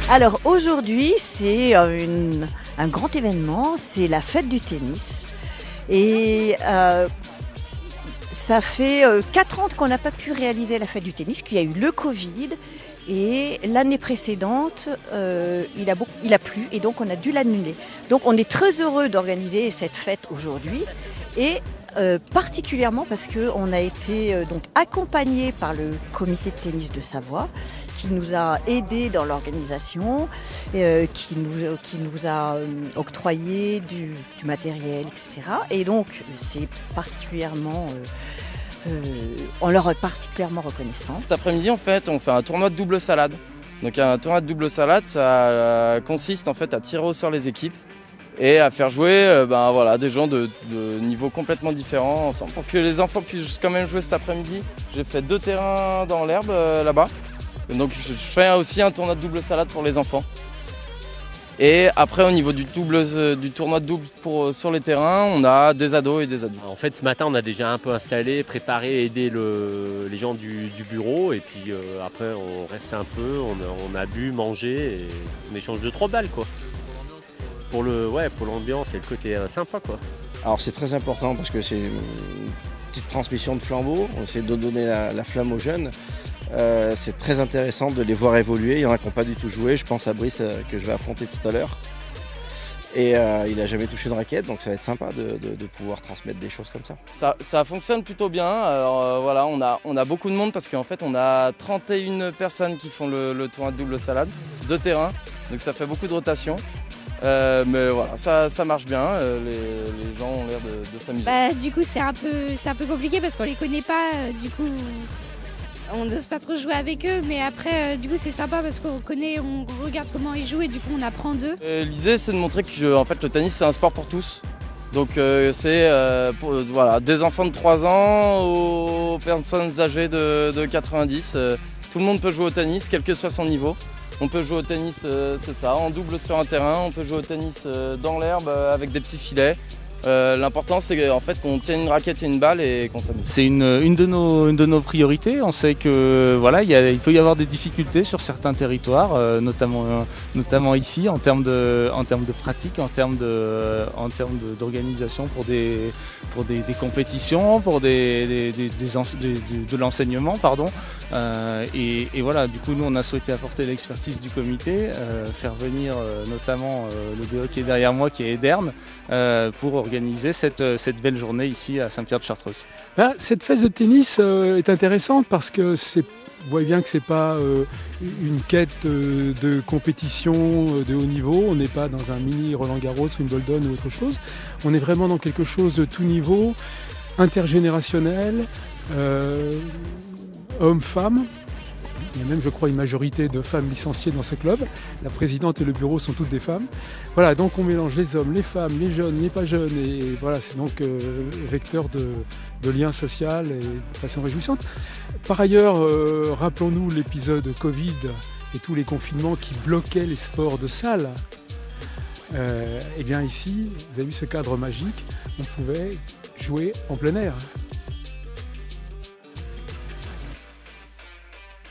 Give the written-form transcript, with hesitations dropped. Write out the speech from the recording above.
Alors aujourd'hui, c'est un grand événement, c'est la fête du tennis. Et ça fait 4 ans qu'on n'a pas pu réaliser la fête du tennis, qu'il y a eu le Covid. Et l'année précédente, il a plu et donc on a dû l'annuler. Donc on est très heureux d'organiser cette fête aujourd'hui et particulièrement parce qu'on a été donc accompagné par le comité de tennis de Savoie qui nous a aidés dans l'organisation, qui nous a octroyé du matériel, etc. Et donc c'est particulièrement... on leur est particulièrement reconnaissant. Cet après-midi, en fait, on fait un tournoi de double salade. Donc un tournoi de double salade, ça consiste en fait à tirer au sort les équipes et à faire jouer des gens de niveaux complètement différents ensemble. Pour que les enfants puissent quand même jouer cet après-midi, j'ai fait 2 terrains dans l'herbe là-bas. Donc je fais aussi un tournoi de double salade pour les enfants. Et après, au niveau du tournoi de double sur les terrains, on a des ados et des adultes. En fait, ce matin, on a déjà un peu installé, préparé, aidé les gens du bureau. Et puis après, on reste un peu, on a bu, mangé et on échange 2-3 balles, quoi. Pour l'ambiance et le côté sympa, quoi. Alors c'est très important parce que c'est une petite transmission de flambeau. On essaie de donner la flamme aux jeunes. C'est très intéressant de les voir évoluer. Il y en a qui n'ont pas du tout joué. Je pense à Brice que je vais affronter tout à l'heure. Et il n'a jamais touché de raquette, donc ça va être sympa de pouvoir transmettre des choses comme ça. Ça fonctionne plutôt bien. Alors voilà, on a beaucoup de monde parce qu'en fait on a 31 personnes qui font le tournoi de double salade, 2 terrains, donc ça fait beaucoup de rotation. Mais voilà, ça marche bien, les gens ont l'air de s'amuser. Du coup c'est un peu compliqué parce qu'on les connaît pas, du coup on n'ose pas trop jouer avec eux, mais après du coup c'est sympa parce qu'on connaît, on regarde comment ils jouent et du coup on apprend d'eux. L'idée c'est de montrer que en fait, le tennis c'est un sport pour tous. Donc c'est des enfants de 3 ans aux personnes âgées de 90. Tout le monde peut jouer au tennis, quel que soit son niveau. On peut jouer au tennis, c'est ça, en double sur un terrain, on peut jouer au tennis dans l'herbe avec des petits filets. L'important c'est en fait qu'on tienne une raquette et une balle et qu'on s'amuse. C'est une de nos priorités. On sait que il peut y avoir des difficultés sur certains territoires, notamment ici en termes de pratique, en termes d'organisation pour des compétitions, pour de l'enseignement, pardon. Et voilà, du coup nous on a souhaité apporter l'expertise du comité, faire venir notamment le DE qui est derrière moi, qui est Ederne, pour organiser cette belle journée ici à Saint-Pierre-de-Chartreuse. Cette fête de tennis est intéressante parce que vous voyez bien que c'est pas une quête de compétition de haut niveau. On n'est pas dans un mini Roland-Garros, Wimbledon ou autre chose. On est vraiment dans quelque chose de tout niveau, intergénérationnel, hommes-femmes. Il y a même, je crois, une majorité de femmes licenciées dans ce club. La présidente et le bureau sont toutes des femmes. Voilà, donc on mélange les hommes, les femmes, les jeunes, les pas jeunes. Et voilà, c'est donc vecteur de lien social et de façon réjouissante. Par ailleurs, rappelons-nous l'épisode Covid et tous les confinements qui bloquaient les sports de salle. Et bien ici, vous avez vu ce cadre magique, on pouvait jouer en plein air.